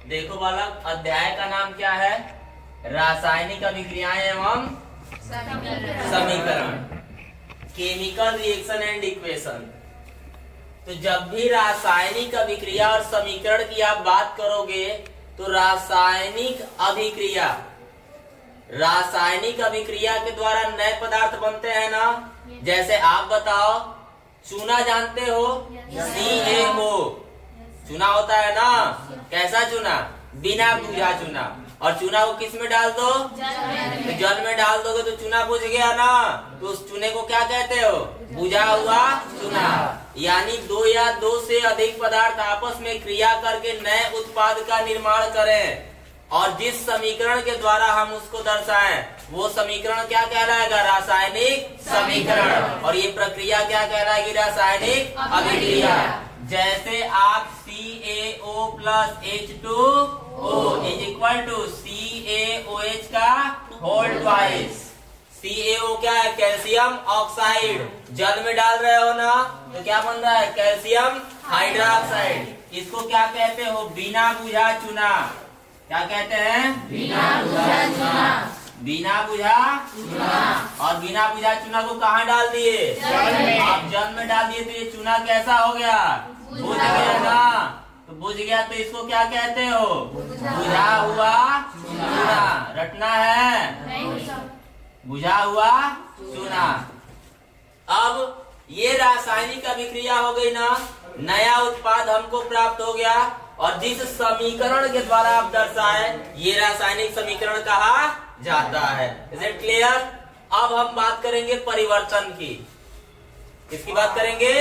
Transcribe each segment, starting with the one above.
देखो बालक, अध्याय का नाम क्या है? रासायनिक अभिक्रियाएं एवं समीकरण, केमिकल रिएक्शन एंड इक्वेशन। तो जब भी रासायनिक अभिक्रिया और समीकरण की आप बात करोगे तो रासायनिक अभिक्रिया के द्वारा नए पदार्थ बनते हैं ना। जैसे आप बताओ, चूना जानते हो? CaO चूना होता है ना। कैसा चूना? बिना बुझा चूना। और चूना को किस में डाल दो? तो जल में डाल दोगे तो चूना बुझ गया ना। तो उस चूने को क्या कहते हो? बुझा हुआ चूना। यानी दो या दो से अधिक पदार्थ आपस में क्रिया करके नए उत्पाद का निर्माण करें और जिस समीकरण के द्वारा हम उसको दर्शाएं वो समीकरण क्या कहलाएगा? रासायनिक समीकरण। और ये प्रक्रिया क्या कहलाएगी? रासायनिक अभिक्रिया। जैसे आप CaO plus H2O is equal to CaOH का होल ट्वाइस। CaO क्या है? Calcium oxide. जल में डाल रहे हो ना तो क्या बन रहा है? Calcium hydroxide. इसको क्या कहते हो? बिना बुझा चूना। क्या कहते हैं? बिना बुझा चूना। बिना बुझा चूना। और बिना बुझा चूना को कहाँ डाल दिए? जल में। आप जल में डाल दिए तो ये चूना कैसा हो गया? बुझ गया ना। तो बुझ गया तो इसको क्या कहते हो? बुझा हुआ चूना। रटना है? बुझा हुआ चूना। अब ये रासायनिक अभिक्रिया हो गई ना, नया उत्पाद हमको प्राप्त हो गया और जिस समीकरण के द्वारा आप दर्शाए ये रासायनिक समीकरण कहा जाता है। Is it clear? अब हम बात करेंगे परिवर्तन की। किसकी बात करेंगे?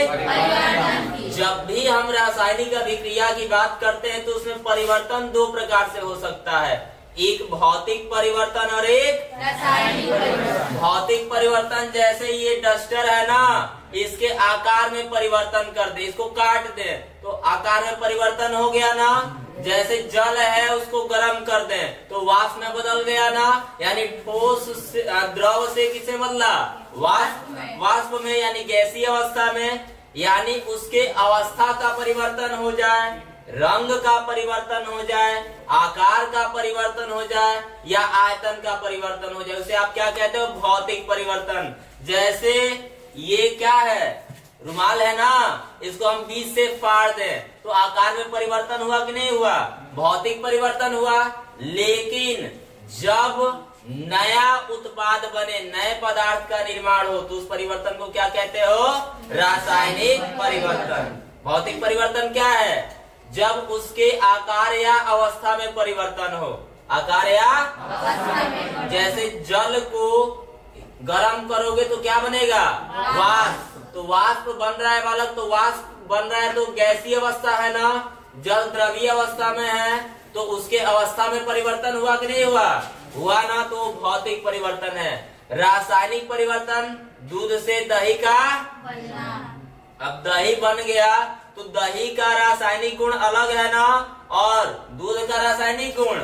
जब भी हम रासायनिक अभिक्रिया की बात करते हैं तो उसमें परिवर्तन दो प्रकार से हो सकता है, एक भौतिक परिवर्तन और एक रासायनिक परिवर्तन। भौतिक परिवर्तन जैसे ये डस्टर है ना, इसके आकार में परिवर्तन कर दे, इसको काट दे तो आकार में परिवर्तन हो गया ना। जैसे जल है उसको गर्म कर दे तो वाष्प में बदल गया ना। यानी ठोस से द्रव से किसे बदला? वाष्प में, यानी गैसीय अवस्था में। यानी उसके अवस्था का परिवर्तन हो जाए, रंग का परिवर्तन हो जाए, आकार का परिवर्तन हो जाए या आयतन का परिवर्तन हो जाए, उसे आप क्या कहते हो? भौतिक परिवर्तन। जैसे ये क्या है? रुमाल है ना, इसको हम बीच से फाड़ दें तो आकार में परिवर्तन हुआ कि नहीं हुआ? भौतिक परिवर्तन हुआ। लेकिन जब नया उत्पाद बने, नए पदार्थ का निर्माण हो तो उस परिवर्तन को क्या कहते हो? रासायनिक परिवर्तन। भौतिक परिवर्तन क्या है? जब उसके आकार या अवस्था में परिवर्तन हो। आकार या अवस्था में। जैसे जल को गर्म करोगे तो क्या बनेगा? वाष्प। तो वाष्प बन रहा है बालक, तो वाष्प बन रहा है तो गैसीय अवस्था है ना, जल द्रवीय अवस्था में है तो उसके अवस्था में परिवर्तन हुआ कि नहीं हुआ? हुआ ना, तो भौतिक परिवर्तन है। रासायनिक परिवर्तन, दूध से दही का बनना। अब दही बन गया तो दही का रासायनिक गुण अलग है ना और दूध का रासायनिक गुण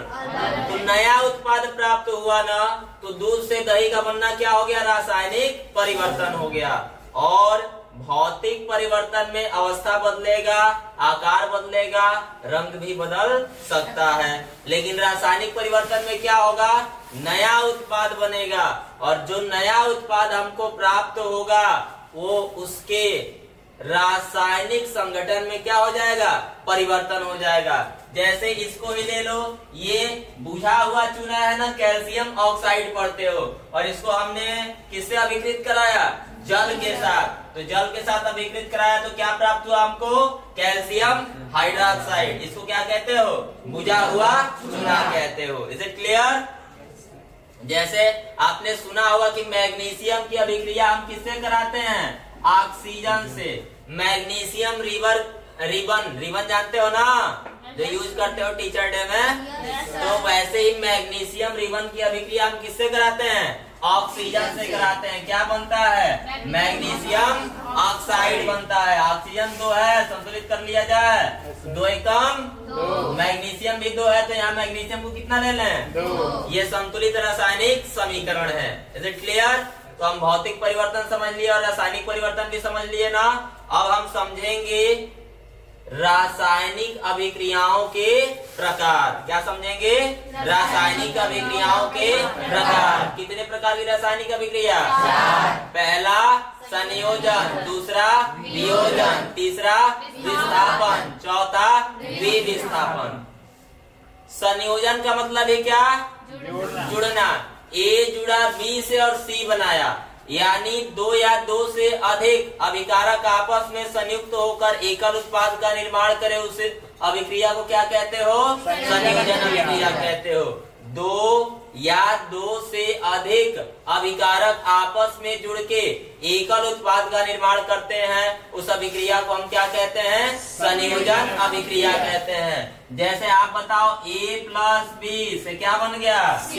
तो नया उत्पाद प्राप्त हुआ ना, तो दूध से दही का बनना क्या हो गया? रासायनिक परिवर्तन हो गया। और भौतिक परिवर्तन में अवस्था बदलेगा, आकार बदलेगा, रंग भी बदल सकता है। लेकिन रासायनिक परिवर्तन में क्या होगा? नया उत्पाद बनेगा और जो नया उत्पाद हमको प्राप्त होगा वो उसके रासायनिक संगठन में क्या हो जाएगा? परिवर्तन हो जाएगा। जैसे इसको ही ले लो, ये बुझा हुआ चूना है ना, कैल्शियम ऑक्साइड पढ़ते हो, और इसको हमने किससे अभिकृत कराया? जल के साथ। तो जल के साथ अभिकृत कराया तो क्या प्राप्त हुआ हमको? Calcium hydroxide. इसको क्या कहते हो? बुझा हुआ चूना कहते हो। Is it clear? जैसे आपने सुना होगा कि मैग्नीशियम की अभिक्रिया हम किससे कराते हैं? ऑक्सीजन से। मैग्नीशियम रिबन जानते हो ना, जो यूज करते हो टीचर डे में। तो वैसे ही मैग्नीशियम रिबन की अभिक्रिया हम किससे कराते हैं? ऑक्सीजन से कराते हैं। क्या बनता है? मैग्नीशियम ऑक्साइड बनता है। ऑक्सीजन 2 है, संतुलित कर लिया जाए, 2 एकम 2। मैग्नीशियम भी 2 है तो यहाँ मैग्नीशियम को कितना ले लें? 2। ये संतुलित रासायनिक समीकरण है। Is it clear? तो हम भौतिक परिवर्तन समझ लिए और रासायनिक परिवर्तन भी समझ लिए ना। अब हम समझेंगे रासायनिक अभिक्रियाओं के प्रकार। क्या समझेंगे? रासायनिक अभिक्रियाओं के प्रकार। कितने प्रकार की रासायनिक अभिक्रिया? पहला संयोजन, दूसरा वियोजन, तीसरा विस्थापन, चौथा द्विविस्थापन। संयोजन का मतलब है क्या? जुड़ना। ए जुड़ा बी से और सी बनाया, यानी दो या दो से अधिक अभिकारक आपस में संयुक्त होकर एकल उत्पाद का निर्माण करे, उस अभिक्रिया को क्या कहते हो? संयोजन अभिक्रिया कहते हो। दो या दो से अधिक अभिकारक आपस में जुड़ के एकल उत्पाद का निर्माण करते हैं, उस अभिक्रिया को हम क्या कहते हैं? संयोजन अभिक्रिया कहते हैं। जैसे आप बताओ A प्लस बी से क्या बन गया? C।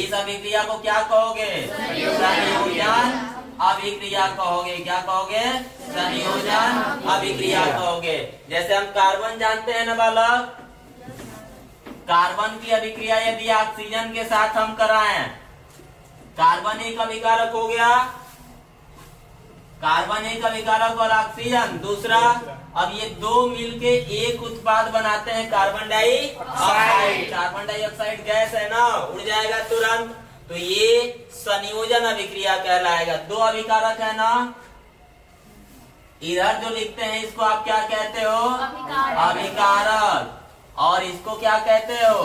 इस अभिक्रिया को क्या कहोगे? संयोजन अभिक्रिया कहोगे। क्या कहोगे? संयोजन अभिक्रिया कहोगे। जैसे हम कार्बन जानते हैं ना बालक, कार्बन की अभिक्रिया यदि ऑक्सीजन के साथ हम कराएं, कार्बन एक अभिकारक हो गया, कार्बन एक अभिकारक और ऑक्सीजन दूसरा। अब ये दो मिलके एक उत्पाद बनाते हैं carbon dioxide. Carbon dioxide gas है ना, उड़ जाएगा तुरंत, तो ये संयोजन अभिक्रिया कहलाएगा। दो अभिकारक है ना, इधर जो लिखते हैं इसको आप क्या कहते हो? अभिकारक। और इसको क्या कहते हो?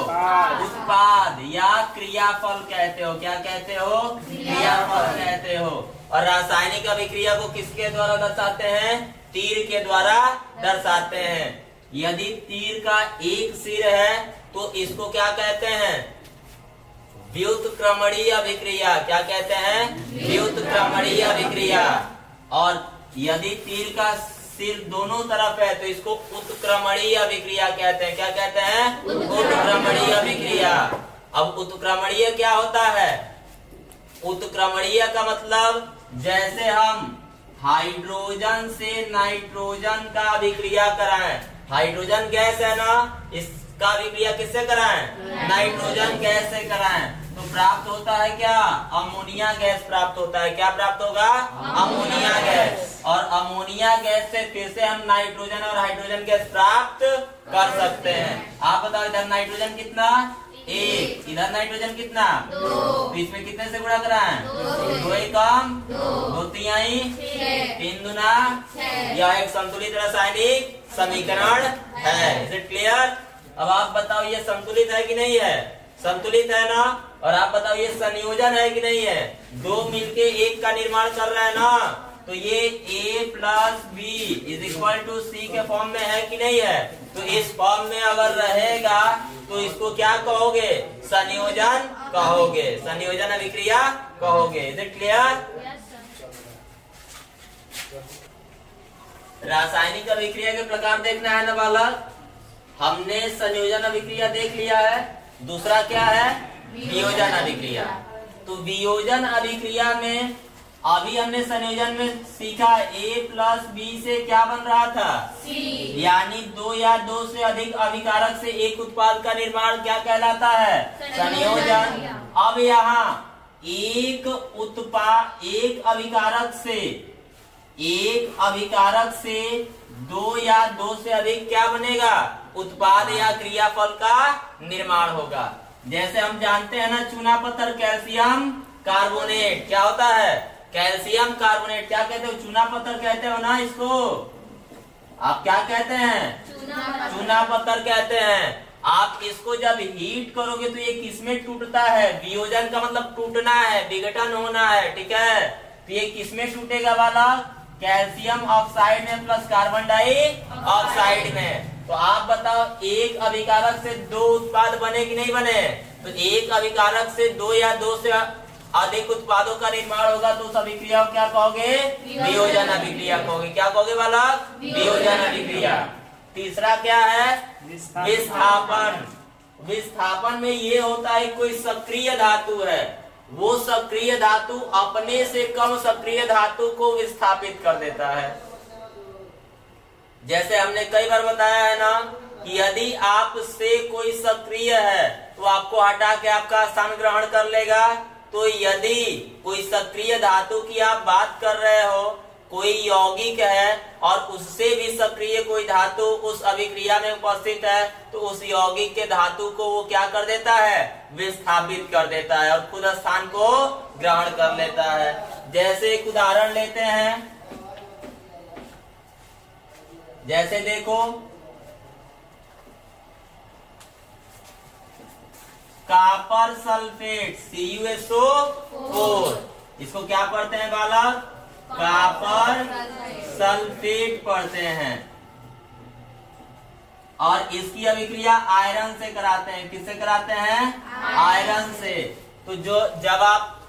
उत्पाद या क्रियाफल कहते हो। क्या कहते हो? क्रियाफल कहते हो। और रासायनिक अभिक्रिया को किसके द्वारा दर्शाते हैं? तीर के द्वारा दर्शाते हैं। यदि तीर का एक सिर है तो इसको क्या कहते हैं? व्युत्क्रमणीय अभिक्रिया। क्या कहते हैं? व्युत्क्रमणीय अभिक्रिया। और यदि तीर का सिर दोनों तरफ है तो इसको उत्क्रमणीय अभिक्रिया कहते हैं। क्या कहते हैं? उत्क्रमणीय अभिक्रिया। अब उत्क्रमणीय क्या होता है? उत्क्रमणीय का मतलब जैसे हम हाइड्रोजन से नाइट्रोजन का अभिक्रिया कराएं, हाइड्रोजन गैस है ना, इसका अभिक्रिया किससे कराएं? नाइट्रोजन गैस से कराएं, तो प्राप्त होता है क्या? अमोनिया गैस प्राप्त होता है। क्या प्राप्त होगा? Ammonia gas. और अमोनिया गैस से फिर से हम नाइट्रोजन और हाइड्रोजन गैस प्राप्त कर सकते हैं। आप बताओ, इधर नाइट्रोजन कितना? एक। इधर नाइट्रोजन कितना? दो। तो इसमें कितने से गुणा कराएं? दो ही कम, दो तिहाई, तीन दुना। यह एक संतुलित रासायनिक समीकरण है। Is it clear? अब आप बताओ, ये संतुलित है कि नहीं है? संतुलित है ना। और आप बताओ, ये संयोजन है कि नहीं है? दो मिलके एक का निर्माण कर रहे हैं ना, तो ये A plus B is equal to C के फॉर्म में है कि नहीं है? तो इस फॉर्म में अगर रहेगा तो इसको क्या कहोगे? संयोजन कहोगे, संयोजन अभिक्रिया कहोगे। Is it clear? रासायनिक अभिक्रिया के प्रकार देखना है ना बालक। हमने संयोजन अभिक्रिया देख लिया है। दूसरा क्या है? वियोजन अभिक्रिया। तो वियोजन अभिक्रिया में अभी हमने संयोजन में सीखा A प्लस बी से क्या बन रहा था? C। यानी दो या दो से अधिक अभिकारक से एक उत्पाद का निर्माण क्या कहलाता है? संयोजन। अब यहाँ एक अभिकारक से दो या दो से अधिक क्या बनेगा? उत्पाद या क्रियाफल का निर्माण होगा। जैसे हम जानते हैं ना, चूना पत्थर कैल्शियम कार्बोनेट। क्या होता है? Calcium carbonate. क्या कहते हो? चूना पत्थर कहते हो ना इसको। आप क्या कहते हैं? चूना पत्थर कहते हैं। आप इसको जब हीट करोगे तो ये किसमें टूटता है? वियोजन का मतलब टूटना है, विघटन होना है। ठीक है, तो ये किसमें टूटेगा वाला? कैल्शियम ऑक्साइड में प्लस कार्बन डाइऑक्साइड में। तो आप बताओ, एक अभिकारक से दो उत्पाद बने कि नहीं बने? तो एक अभिकारक से दो या दो से अधिक उत्पादों का निर्माण होगा तो उस अभिक्रिया को क्या कहोगे? वियोजन अभिक्रिया कहोगे। क्या कहोगे वाला? वियोजन अभिक्रिया। तीसरा क्या है? विस्थापन। विस्थापन में ये होता है, कोई सक्रिय धातु है, वो सक्रिय धातु अपने से कम सक्रिय धातु को विस्थापित कर देता है। जैसे हमने कई बार बताया है ना कि यदि आपसे कोई सक्रिय है तो आपको हटा के आपका स्थान ग्रहण कर लेगा। तो यदि कोई सक्रिय धातु की आप बात कर रहे हो कोई यौगिक है और उससे भी सक्रिय कोई धातु उस अभिक्रिया में उपस्थित है, तो उस यौगिक के धातु को वो क्या कर देता है, विस्थापित कर देता है और खुद स्थान को ग्रहण कर लेता है। जैसे एक उदाहरण लेते हैं, जैसे देखो कॉपर सल्फेट CuSO4, इसको क्या पढ़ते हैं बालक, कॉपर सल्फेट पढ़ते हैं। और इसकी अभिक्रिया आयरन से कराते हैं। किससे कराते हैं, आयरन से। तो जो जब आप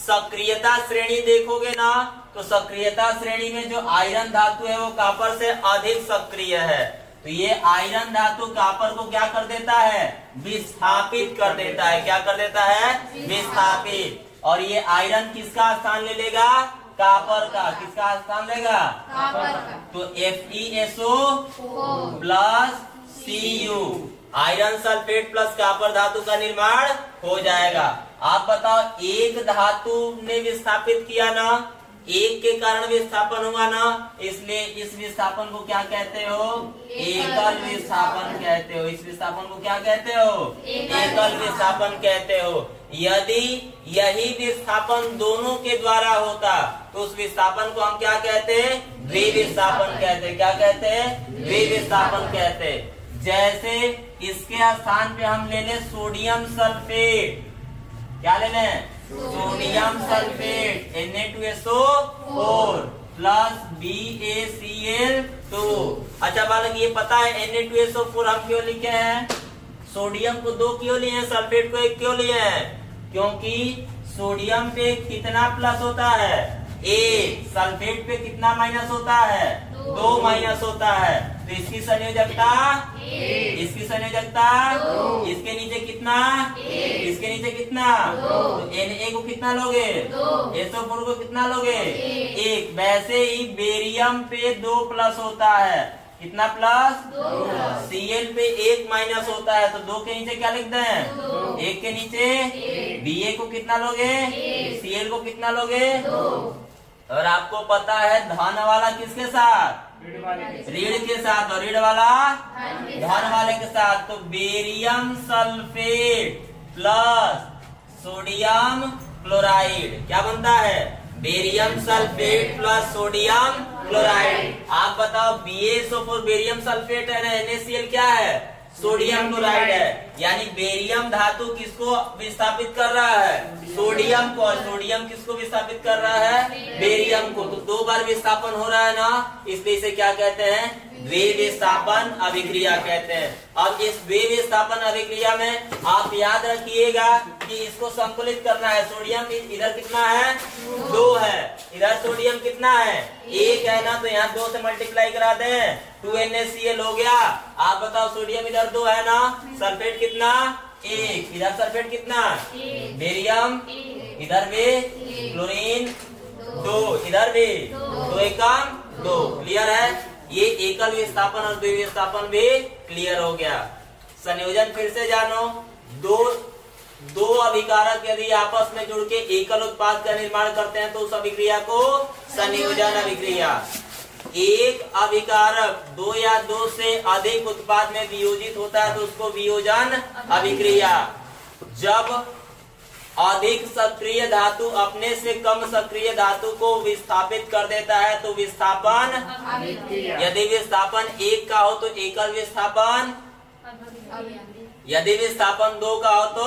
सक्रियता श्रेणी देखोगे ना, तो सक्रियता श्रेणी में जो आयरन धातु है वो कॉपर से अधिक सक्रिय है। तो ये आयरन धातु कॉपर को क्या कर देता है, विस्थापित कर देता है। क्या कर देता है, विस्थापित। और ये आयरन किसका स्थान ले लेगा, कॉपर का। किसका स्थान लेगा, कॉपर का। तो FeSO plus Cu, iron sulphate plus copper धातु का निर्माण हो जाएगा। आप बताओ, एक धातु ने विस्थापित किया ना, एक के कारण विस्थापन हुआ ना, इसलिए इस विस्थापन को क्या कहते हो, एकल विस्थापन कहते हो। इस विस्थापन को क्या कहते हो, एकल विस्थापन कहते हो। यदि यही विस्थापन दोनों के द्वारा होता तो उस विस्थापन को हम क्या कहते हैं, द्विविस्थापन कहते। क्या कहते हैं, द्विविस्थापन कहते। जैसे इसके स्थान पे हम ले लें सोडियम सल्फेट। क्या ले लें, sodium sulphate Na2SO4 plus BaCl2। अच्छा बालक, ये पता है Na2SO4 हम क्यों लिखे हैं, सोडियम को 2 क्यों लिए हैं, सल्फेट को 1 क्यों लिए हैं, क्योंकि सोडियम पे कितना प्लस होता है, 1, सल्फेट पे कितना माइनस होता है, 2 माइनस होता है। तो इसकी संयोजकता, इसकी संयोजकता, इसके नीचे कितना, इसके नीचे कितना, तो Na को कितना लोगे, SO4 को कितना लोगे, 1। वैसे ही बेरियम पे 2 प्लस होता है। कितना प्लस, 2। Cl पे 1 माइनस होता है, तो 2 के नीचे क्या लिख दें, 1 के नीचे Ba को कितना लोगे, Cl को कितना लोगे, 2। और आपको पता है धन वाला किसके साथ, ऋण के साथ, और ऋण वाला धन वाले के साथ। तो barium sulphate plus sodium chloride क्या बनता है, barium sulphate plus sodium chloride. आप बताओ, BaSO4 बेरियम सल्फेट है ना, NaCl क्या है, सोडियम क्लोराइड है। यानी बेरियम धातु किसको विस्थापित कर रहा है, सोडियम को, और सोडियम किसको विस्थापित कर रहा है, बेरियम को। तो 2 बार विस्थापन हो रहा है ना, इसलिए इसे क्या कहते हैं, द्विविस्थापन अभिक्रिया कहते हैं। अब इस द्विविस्थापन अभिक्रिया में आप याद रखिएगा कि इसको संतुलित करना है। सोडियम इधर कितना है, 2 है, इधर सोडियम कितना है, 1 है ना, तो यहाँ 2 से मल्टीप्लाई करा दें, 2NaCl हो गया। आप बताओ, सोडियम इधर 2 है ना, सल्फेट कितना, 1, इधर सल्फेट कितना, बेरियम, इधर भी क्लोरीन 2, इधर भी 2 एकम 2। क्लियर है, ये एकल विस्थापन और द्विविस्थापन भी क्लियर हो गया। संयोजन फिर से जानो, दो अभिकारक यदि आपस में जुड़ के एकल उत्पाद का निर्माण करते हैं तो उस अभिक्रिया को संयोजन अभिक्रिया। एक अभिकारक 2 या 2 से अधिक उत्पाद में वियोजित होता है तो उसको वियोजन अभिक्रिया। जब अधिक सक्रिय धातु अपने से कम सक्रिय धातु को विस्थापित कर देता है तो विस्थापन अभिक्रिया। यदि विस्थापन 1 का हो तो एकल विस्थापन, यदि विस्थापन 2 का हो तो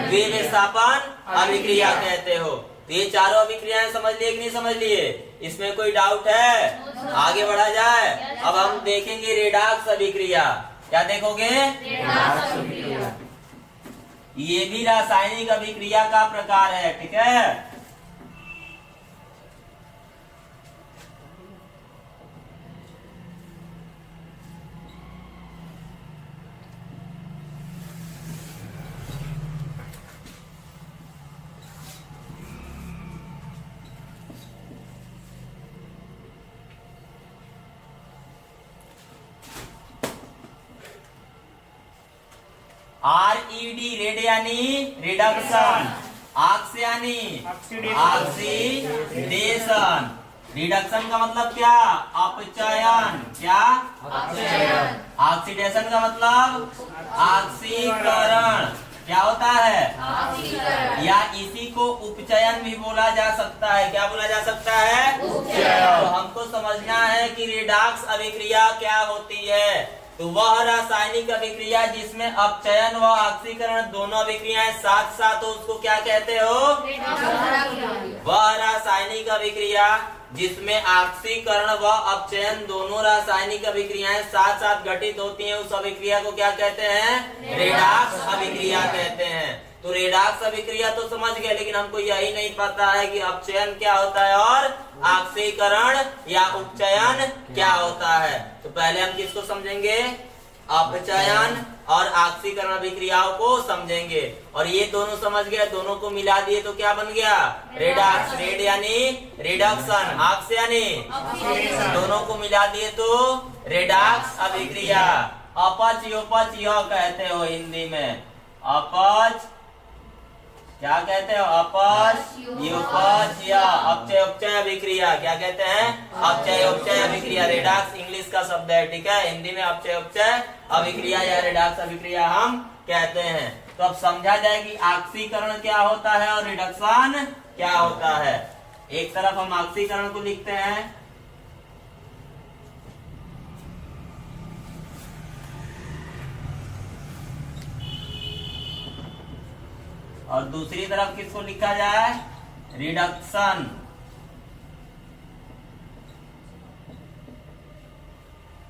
द्विविस्थापन अभिक्रिया कहते हो। तो ये चारों अभिक्रियाएं समझ लिए कि नहीं समझ लिए, इसमें कोई डाउट है, आगे बढ़ा जाए। अब हम देखेंगे रेडॉक्स अभिक्रिया। क्या देखोगे, रेडॉक्स अभिक्रिया। ये भी रासायनिक अभिक्रिया का प्रकार है, ठीक है। RED, रेड यानी रिडक्शन, ऑक्सियानी ऑक्सीडेशन। रिडक्शन का मतलब क्या? अपचयन। क्या? अपचयन। ऑक्सीडेशन का मतलब ऑक्सीकरण। क्या होता है? ऑक्सीकरण। या इसी को उपचयन भी बोला जा सकता है। क्या बोला जा सकता है? उपचयन। तो हमको समझना है कि रेडॉक्स अभिक्रिया क्या होती है। तो वह रासायनिक अभिक्रिया जिसमें अपचयन व ऑक्सीकरण दोनों अभिक्रियाएं साथ साथ हो उसको क्या कहते हो? वह रासायनिक अभिक्रिया जिसमें ऑक्सीकरण व अपचयन दोनों रासायनिक अभिक्रियाएं साथ साथ घटित होती हैं उस अभिक्रिया को क्या कहते हैं? रेडॉक्स अभिक्रिया कहते हैं। तो रेडॉक्स अभिक्रिया तो समझ गए, लेकिन हमको यही नहीं पता है कि अपचयन क्या होता है और ऑक्सीकरण या उपचयन क्या होता है। तो पहले हम किसको समझेंगे? अपचयन और ऑक्सीकरण अभिक्रियाओं को समझेंगे। और ये दोनों समझ गए, दोनों को मिला दिए तो क्या बन गया? रेडॉक्स। रेड यानी रिडक्शन, ऑक्स यानी दोनों को मिला दिए तो रेडॉक्स अभिक्रिया। अपच योपच यह कहते हो हिंदी में। अपच क्या कहते हो? अपच योपच या अपचय उपचय अभिक्रिया क्या कहते हैं? अपचय उपचय अभिक्रिया। रेडॉक्स इंग्लिश का शब्द है, ठीक है। हिंदी में अपचय उपचय अभिक्रिया या रेडॉक्स अभिक्रिया हम कहते हैं। तो अब समझा जाए कि ऑक्सीकरण क्या होता है और रिडक्शन क्या होता है। एक तरफ हम ऑक्सीकरण को लिखते हैं, और दूसरी तरफ किसको लिखा जाए? रिडक्शन।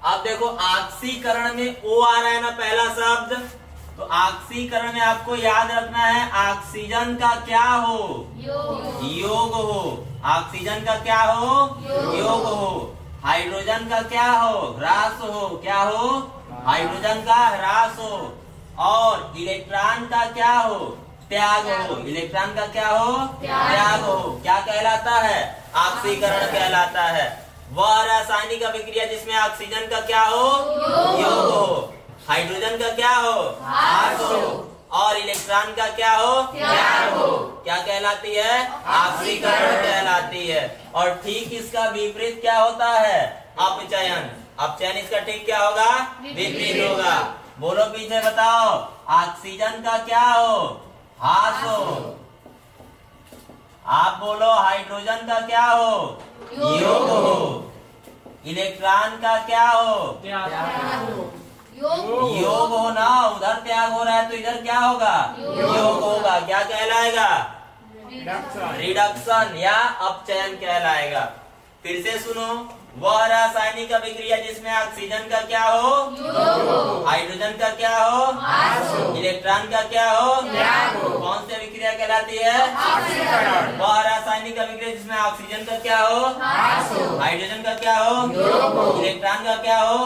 अब देखो ऑक्सीकरण में ओ आ रहा है ना पहला शब्द, तो ऑक्सीकरण में आपको याद रखना है ऑक्सीजन का क्या हो? योग हो। ऑक्सीजन का क्या हो? योग हो। हाइड्रोजन का क्या हो? ह्रास हो। क्या हो? हाइड्रोजन का ह्रास हो। और इलेक्ट्रॉन का क्या हो? त्याग हो। इलेक्ट्रॉन का क्या हो? त्याग हो। क्या कहलाता है? ऑक्सीकरण कहलाता है। वह रासायनिक अभिक्रिया जिसमें ऑक्सीजन का क्या हो? योग हो। हाइड्रोजन का क्या हो? ह्रास हो। और इलेक्ट्रॉन का क्या हो? त्याग हो। क्या कहलाती है? ऑक्सीकरण कहलाती है। और ठीक इसका विपरीत क्या होता है? अपचयन। अपचयन इसका ठीक क्या होगा? विपरीत होगा। बोलो पीछे बताओ। ऑक्सीजन का क्या हो? ह्रास हो। आप बोलो हाइड्रोजन का क्या हो? योग हो। इलेक्ट्रॉन का क्या हो? योग हो ना। उधर त्याग हो रहा है तो इधर क्या होगा? योग होगा। क्या कहलाएगा? रिडक्शन या अपचयन कहलाएगा। फिर से सुनो। वह रासायनिक अभिक्रिया जिसमें ऑक्सीजन का क्या हो? हाइड्रोजन का क्या हो? इलेक्ट्रॉन का क्या हो? कौन सी अभिक्रिया कहलाती है? वह रासायनिक अभिक्रिया जिसमें ऑक्सीजन का क्या हो? हाइड्रोजन का क्या हो? इलेक्ट्रॉन का क्या हो?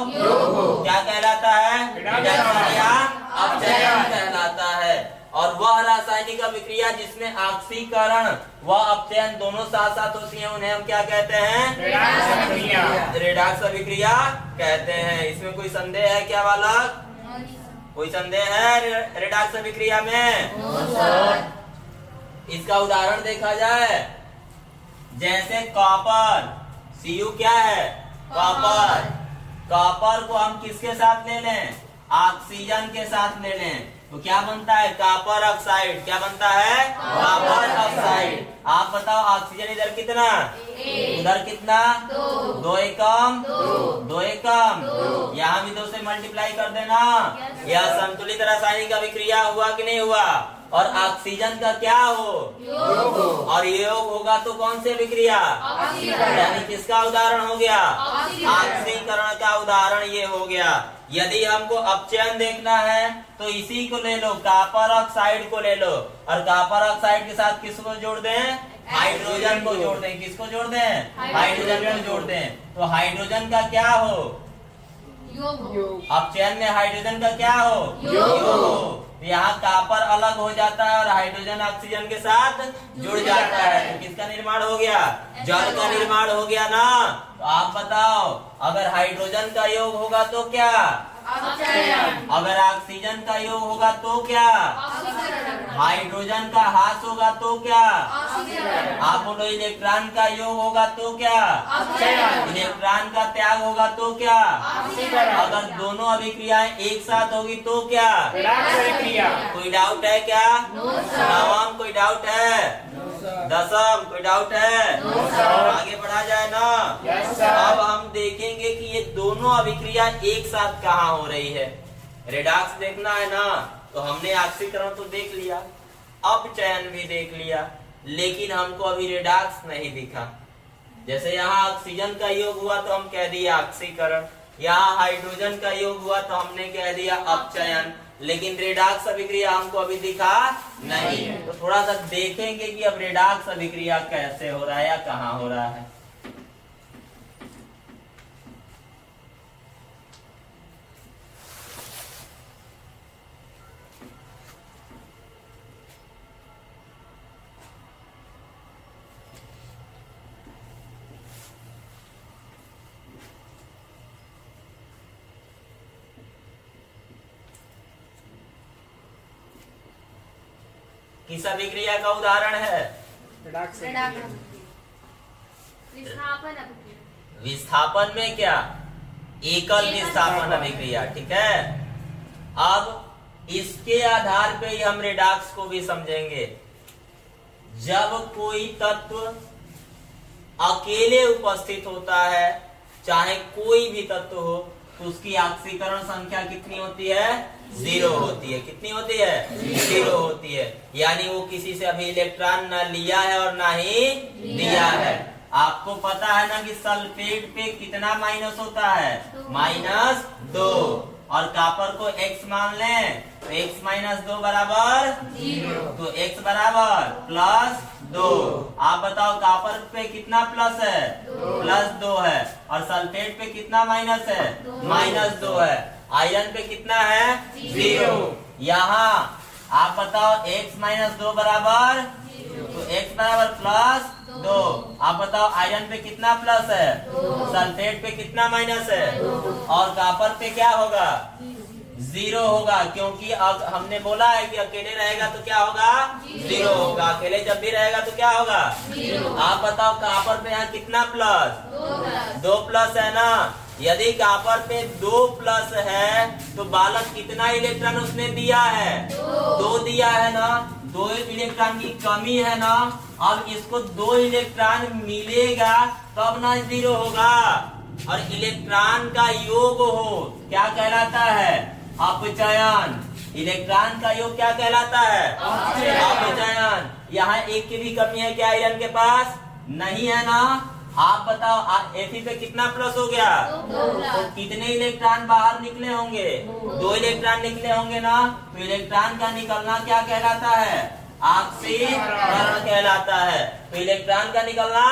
क्या कहलाता है? रिडक्शन या अपचयन कहलाता है। और वह रासायनिक अभिक्रिया जिसमें ऑक्सीकरण व अपचयन दोनों साथ साथ होती हैं उन्हें हम क्या कहते हैं? रेडॉक्स अभिक्रिया कहते हैं। इसमें कोई संदेह है क्या बालक? कोई संदेह है रेडॉक्स अभिक्रिया में? इसका उदाहरण देखा जाए, जैसे कॉपर। Cu क्या है? कॉपर। कॉपर को हम किसके साथ ले लें? ऑक्सीजन के साथ ले लें तो क्या बनता है? Copper oxide. क्या बनता है? Copper oxide. आप बताओ ऑक्सीजन इधर कितना? उधर कितना? 2 एकम 2 एकम। यहाँ भी 2 से मल्टीप्लाई कर देना। यह संतुलित रासायनिक अभिक्रिया हुआ कि नहीं हुआ? और ऑक्सीजन का क्या हो? और योग होगा तो कौन सी अभिक्रिया? यानी किसका उदाहरण हो गया? ऑक्सीकरण का उदाहरण ये हो गया। यदि हमको अपचयन देखना है तो इसी को ले लो, कॉपर ऑक्साइड को ले लो। और कॉपर ऑक्साइड के साथ किसको जोड़ दें? हाइड्रोजन को जोड़ दें। किसको जोड़ दें? हाइड्रोजन को जोड़ दें। तो हाइड्रोजन का क्या हो? अपचयन में हाइड्रोजन का क्या हो? योग हो। यहाँ कॉपर अलग हो जाता है और हाइड्रोजन ऑक्सीजन के साथ जुड़ जाता है तो किसका निर्माण हो गया? जल का निर्माण हो गया ना। तो आप बताओ, अगर हाइड्रोजन का योग होगा तो क्या? अगर ऑक्सीजन का योग होगा तो क्या? हाइड्रोजन का ह्रास होगा तो क्या? आप बोलो इलेक्ट्रॉन का योग होगा तो क्या? इलेक्ट्रॉन का त्याग होगा तो क्या? अगर दोनों अभिक्रियाएं एक साथ होगी तो क्या? कोई डाउट है क्या? नवम कोई डाउट है? दसम कोई डाउट है? आगे बढ़ा जाए ना। अब हम देखेंगे कि ये दोनों अभिक्रिया एक साथ कहाँ हो रही है। रेडॉक्स देखना है ना, तो हमने ऑक्सीकरण तो देख लिया, अपचयन भी देख लिया, लेकिन हमको अभी रेडॉक्स नहीं दिखा। जैसे यहाँ ऑक्सीजन का योग हुआ तो हम कह दिया ऑक्सीकरण, यहाँ हाइड्रोजन का योग हुआ तो हमने कह दिया अपचयन, लेकिन रेडॉक्स अभिक्रिया हमको अभी दिखा नहीं। तो थोड़ा सा देखेंगे कि अब रेडॉक्स अभिक्रिया कैसे हो रहा है या कहाँ हो रहा है। किस अभिक्रिया का उदाहरण है? विस्थापन में क्या? एकल विस्थापन अभिक्रिया, ठीक है। अब इसके आधार पे ही हम रेडॉक्स को भी समझेंगे। जब कोई तत्व अकेले उपस्थित होता है, चाहे कोई भी तत्व हो, तो उसकी ऑक्सीकरण संख्या कितनी होती है? 0 होती है। कितनी होती है? 0 होती है। यानी वो किसी से अभी इलेक्ट्रॉन न लिया है और ना ही दिया है। आपको पता है ना कि सल्फेट पे कितना माइनस होता है? -2। और कॉपर को x मान लें तो x - 2 बराबर 0। तो x बराबर +2। आप बताओ कॉपर पे कितना प्लस है? +2 है। और सल्फेट पे कितना माइनस है? -2 है। आयरन पे कितना है? 0। यहाँ आप बताओ x - 2 बराबर, तो x बराबर +2। आप बताओ आयरन पे कितना प्लस है? सल्फेट पे कितना माइनस है? और कॉपर पे क्या होगा? 0 होगा, क्योंकि अब हमने बोला है कि अकेले रहेगा तो क्या होगा? 0 होगा। अकेले जब भी रहेगा तो क्या होगा? 0। आप बताओ कॉपर पे यहाँ कितना प्लस? 2 प्लस है ना। यदि कॉपर पे 2 प्लस है तो बालक कितना इलेक्ट्रॉन उसने दिया है? 2 दिया है ना। 2 इलेक्ट्रॉन की कमी है ना। अब इसको 2 इलेक्ट्रॉन मिलेगा तब ना 0 होगा। और इलेक्ट्रॉन का योग हो क्या कहलाता है? अपचयन। इलेक्ट्रॉन का योग क्या कहलाता है? अपचयन। यहाँ एक की भी कमी है क्या आयरन के पास? नहीं है ना। आप बताओ Fe पे कितना प्लस हो गया? तो कितने इलेक्ट्रॉन बाहर निकले होंगे? 2 इलेक्ट्रॉन निकले होंगे ना। तो इलेक्ट्रॉन का निकलना क्या कहलाता है? ऑक्सीकरण कहलाता है। तो इलेक्ट्रॉन का निकलना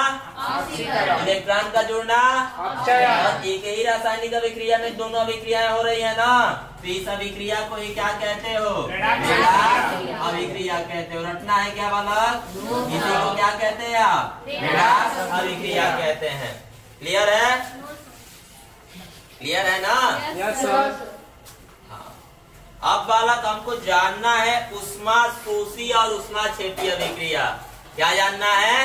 ऑक्सीकरण, इलेक्ट्रॉन का जुड़ना अपचयन। एक ही रासायनिक अभिक्रिया में दोनों अभिक्रियाएं हो रही है ना। तो इस अभिक्रिया को ही क्या कहते हो? रेडॉक्स अभिक्रिया कहते हो। रटना है क्या बालक? इसी को क्या कहते हैं आप? रेडॉक्स अभिक्रिया कहते हैं। क्लियर है? क्लियर है ना? Yes sir. अब बालक हमको जानना है ऊष्माशोषी और ऊष्माक्षेपी अभिक्रिया। क्या जानना है?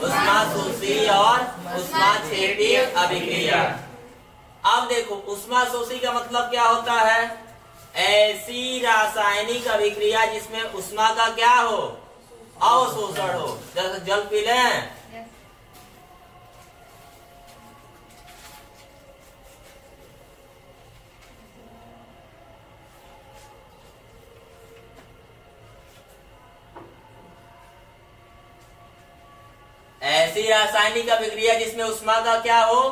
ऊष्माशोषी और ऊष्माक्षेपी अभिक्रिया। अब देखो ऊष्माशोषी का मतलब क्या होता है? ऐसी रासायनिक अभिक्रिया जिसमें ऊष्मा का क्या हो? अवशोषण हो। जैसे जल पी लें, ऐसी रासायनिक अभिक्रिया जिसमें ऊष्मा का क्या हो?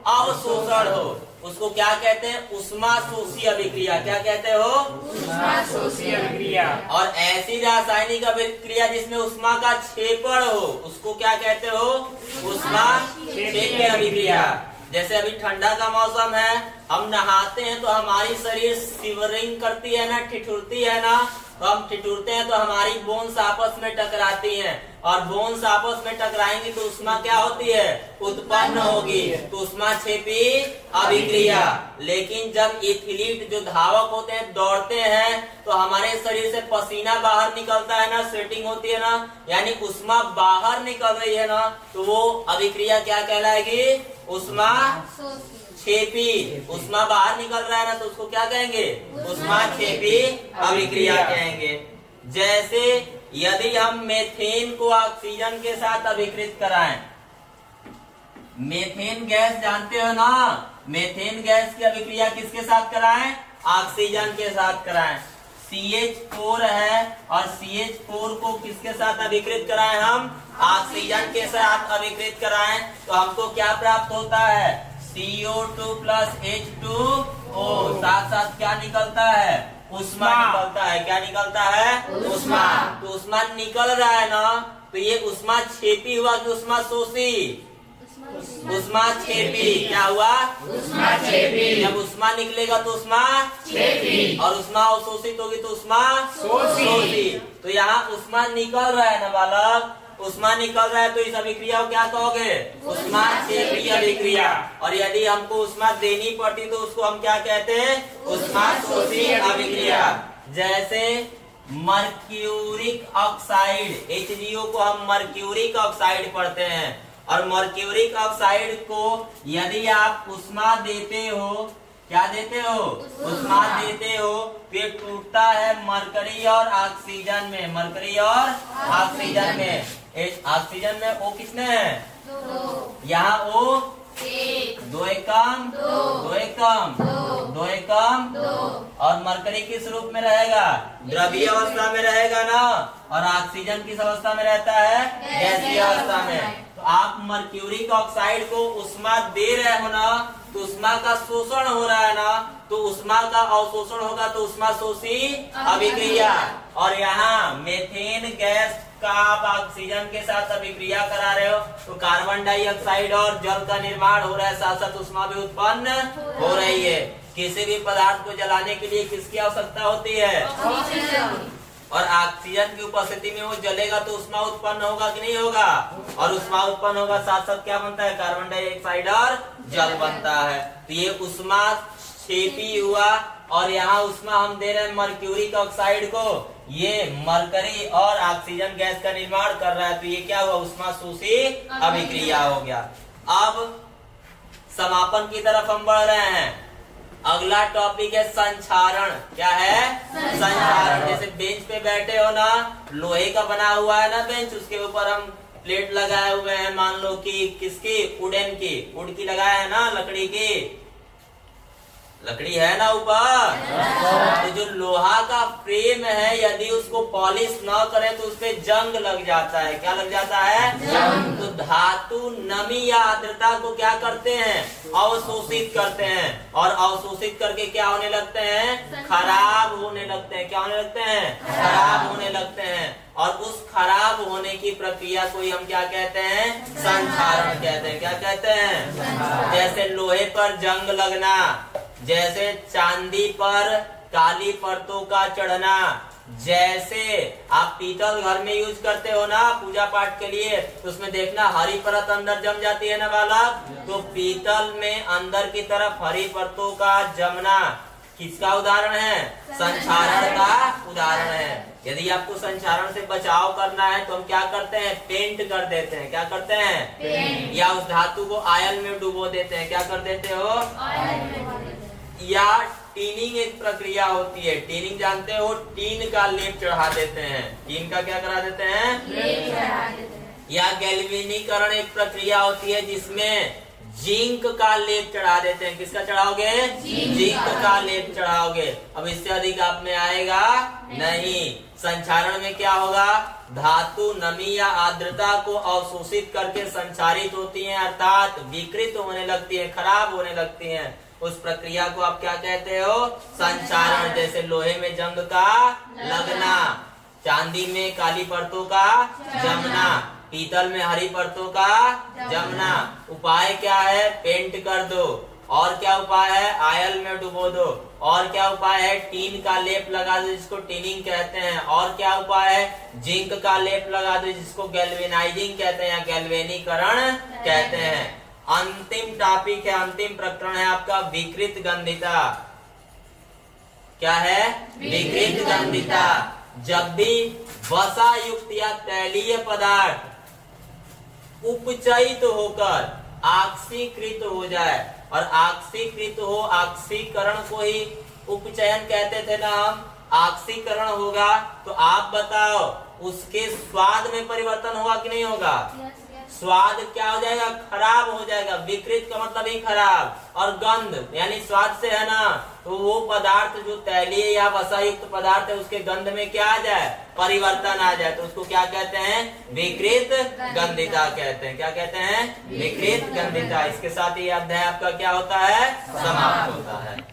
अवशोषण हो, उसको क्या कहते हैं? ऊष्माशोषी अभिक्रिया। क्या कहते हो? ऊष्माशोषी अभिक्रिया। और ऐसी रासायनिक अभिक्रिया जिसमें ऊष्मा का क्षेपण हो, उसको क्या कहते हो? ऊष्माक्षेपी अभिक्रिया। जैसे अभी ठंडा का मौसम है, हम नहाते हैं तो हमारी शरीर शिवरिंग करती है ना, ठिठुरती है ना, तो हम ठिठुरते हैं तो हमारी बोन्स आपस में टकराती हैं, और बोन्स आपस में टकराएंगी तो उष्मा क्या होती है, उत्पन्न होगी, तो उष्माक्षेपी अभिक्रिया। लेकिन जब एथलीट जो धावक होते हैं दौड़ते हैं तो हमारे शरीर से पसीना बाहर निकलता है ना, स्वेटिंग होती है ना, यानी उष्मा बाहर निकल रही है ना, तो वो अभिक्रिया क्या कहलाएगी, उष्मा क्षेपी। उष्मा बाहर निकल रहा है ना, तो उसको क्या कहेंगे, उष्माक्षेपी अभिक्रिया कहेंगे। जैसे यदि हम मेथेन को ऑक्सीजन के साथ अभिकृत कराएं, मेथेन गैस जानते हो ना, मेथेन गैस की अभिक्रिया किसके साथ कराएं, ऑक्सीजन के साथ कराएं। CH4 है और CH4 को किसके साथ अभिकृत कराएं, हम ऑक्सीजन के साथ अभिकृत कराएं, तो हमको क्या प्राप्त होता है, CO2 प्लस H2O, साथ साथ क्या निकलता है, उष्मा निकलता है। क्या निकलता है, उष्मा। तो उष्मा निकल रहा है ना, तो ये उष्मा क्षेपी हुआ कि उष्मा शोषी, उष्मा क्षेपी। क्या हुआ, उष्मा क्षेपी। जब उष्मा निकलेगा तो उष्मा क्षेपी, और उष्मा अवशोषित होगी तो उष्मा शोषी। शोषी। तो यहाँ उष्मा निकल रहा है ना बालक, उष्मा निकल रहा है तो इस अभिक्रिया को क्या कहोगे, उष्मा क्षेपी अभिक्रिया। और यदि हमको उष्मा देनी पड़ती तो उसको हम क्या कहते हैं, उष्मा शोषी अभिक्रिया। जैसे मर्क्यूरिक ऑक्साइड, HGO को हम मर्क्यूरिक ऑक्साइड पढ़ते हैं, और मर्क्यूरिक ऑक्साइड को यदि आप उष्मा देते हो, क्या देते हो, उष्मा देते हो, फिर टूटता है मरकरी और ऑक्सीजन में, मरकरी और ऑक्सीजन में। ऑक्सीजन में O कितने हैं, यहाँ O 2 एकम 2 एकम 2 एकम, और मरकरी किस रूप में रहेगा, द्रवीय अवस्था में रहेगा ना, और ऑक्सीजन किस अवस्था में रहता है, गैसीय अवस्था में। तो आप मर्क्यूरिक ऑक्साइड को उष्मा दे रहे हो ना, तो उष्मा का शोषण हो रहा है ना, तो उष्मा का अवशोषण होगा तो उष्मा शोषी अभिक्रिया। और यहाँ मेथेन गैस का आप ऑक्सीजन के साथ अभिक्रिया करा रहे हो तो कार्बन डाइऑक्साइड और जल का निर्माण हो रहा है, साथ साथ उष्मा भी उत्पन्न हो रही है। किसी भी पदार्थ को जलाने के लिए किसकी आवश्यकता होती है, और ऑक्सीजन की उपस्थिति में वो जलेगा तो उष्मा उत्पन्न होगा कि नहीं होगा, और उष्मा उत्पन्न होगा, साथ साथ क्या बनता है, कार्बन डाइऑक्साइड और जल बनता है। तो ये उष्मा क्षेपी हुआ, और यहाँ उष्मा हम दे रहे हैं मर्क्यूरिक ऑक्साइड को, ये मरकरी और ऑक्सीजन गैस का निर्माण कर रहा है, तो ये क्या हुआ, उष्मा शोषी अभिक्रिया हो गया। अब समापन की तरफ हम बढ़ रहे हैं। अगला टॉपिक है संक्षारण। क्या है, संक्षारण। जैसे बेंच पे बैठे हो ना, लोहे का बना हुआ है ना बेंच, उसके ऊपर हम प्लेट लगाए हुए हैं, मान लो कि किसकी, वुडन की, वुड की लगाया है ना, लकड़ी की, लकड़ी है ना ऊपर। तो जो लोहा का फ्रेम है, यदि उसको पॉलिश न करें तो उसपे जंग लग जाता है। क्या लग जाता है, जंग। तो धातु नमी या आर्द्रता को क्या करते हैं, अवशोषित करते हैं, और अवशोषित करके क्या होने लगते हैं, खराब होने लगते हैं। क्या होने लगते हैं, खराब होने लगते हैं। और उस खराब होने की प्रक्रिया को ही हम क्या कहते हैं, संक्षारण कहते हैं। क्या कहते हैं, जैसे लोहे पर जंग लगना, जैसे चांदी पर काली परतों का चढ़ना, जैसे आप पीतल घर में यूज करते हो ना पूजा पाठ के लिए, तो उसमें देखना हरी परत अंदर जम जाती है ना बालक, तो पीतल में अंदर की तरफ हरी परतों का जमना किसका उदाहरण है, संक्षारण का उदाहरण है। यदि आपको संक्षारण से बचाव करना है तो हम क्या करते हैं, पेंट कर देते हैं। क्या करते हैं, पेंट। या उस धातु को आयल में डुबो देते हैं। क्या कर देते हो, आयल में। या टीनिंग एक प्रक्रिया होती है, टीनिंग जानते हो, टीन का लेप चढ़ा देते हैं। टीन का क्या करा देते हैं, लेप चढ़ा देते हैं। या गैल्वेनीकरण एक प्रक्रिया होती है जिसमें जिंक का लेप चढ़ा देते हैं। किसका चढ़ाओगे, जिंक का लेप चढ़ाओगे। अब इससे अधिक आप में आएगा नहीं। संक्षारण में क्या होगा, धातु नमी या आर्द्रता को अवशोषित करके संचारित होती हैं, अर्थात विकृत होने लगती है, खराब होने लगती हैं। उस प्रक्रिया को आप क्या कहते हो, संक्षारण। जैसे लोहे में जंग का लगना, चांदी में काली परतों का जमना, पीतल में हरी परतों का जमना। उपाय क्या है? पेंट कर दो। और क्या उपाय है? आयल में डुबो दो। और क्या उपाय है? टीन का लेप लगा दो, जिसको टिनिंग कहते हैं। और क्या उपाय है? जिंक का लेप लगा दो, जिसको गैल्वेनाइजिंग कहते हैं या गैल्वेनीकरण कहते हैं। अंतिम टॉपिक है, अंतिम प्रकरण है आपका विकृत गंधिता। क्या है? विकृत गंधिता। जब भी वसा युक्त या तैलीय पदार्थ उपचयित होकर ऑक्सीकृत हो जाए, और ऑक्सीकृत हो, ऑक्सीकरण को ही उपचयन कहते थे ना हम, ऑक्सीकरण होगा तो आप बताओ उसके स्वाद में परिवर्तन होगा कि नहीं होगा? स्वाद क्या हो जाएगा? खराब हो जाएगा। विकृत का मतलब ही खराब, और गंध यानी स्वाद से है ना, तो वो पदार्थ जो तैलीय या वसायुक्त पदार्थ है उसके गंध में क्या आ जाए? परिवर्तन आ जाए, तो उसको क्या कहते हैं? विकृत गंधिता कहते हैं। क्या कहते हैं? विकृत गंधिता। इसके साथ ये अध्याय आपका क्या होता है? समाप्त होता है।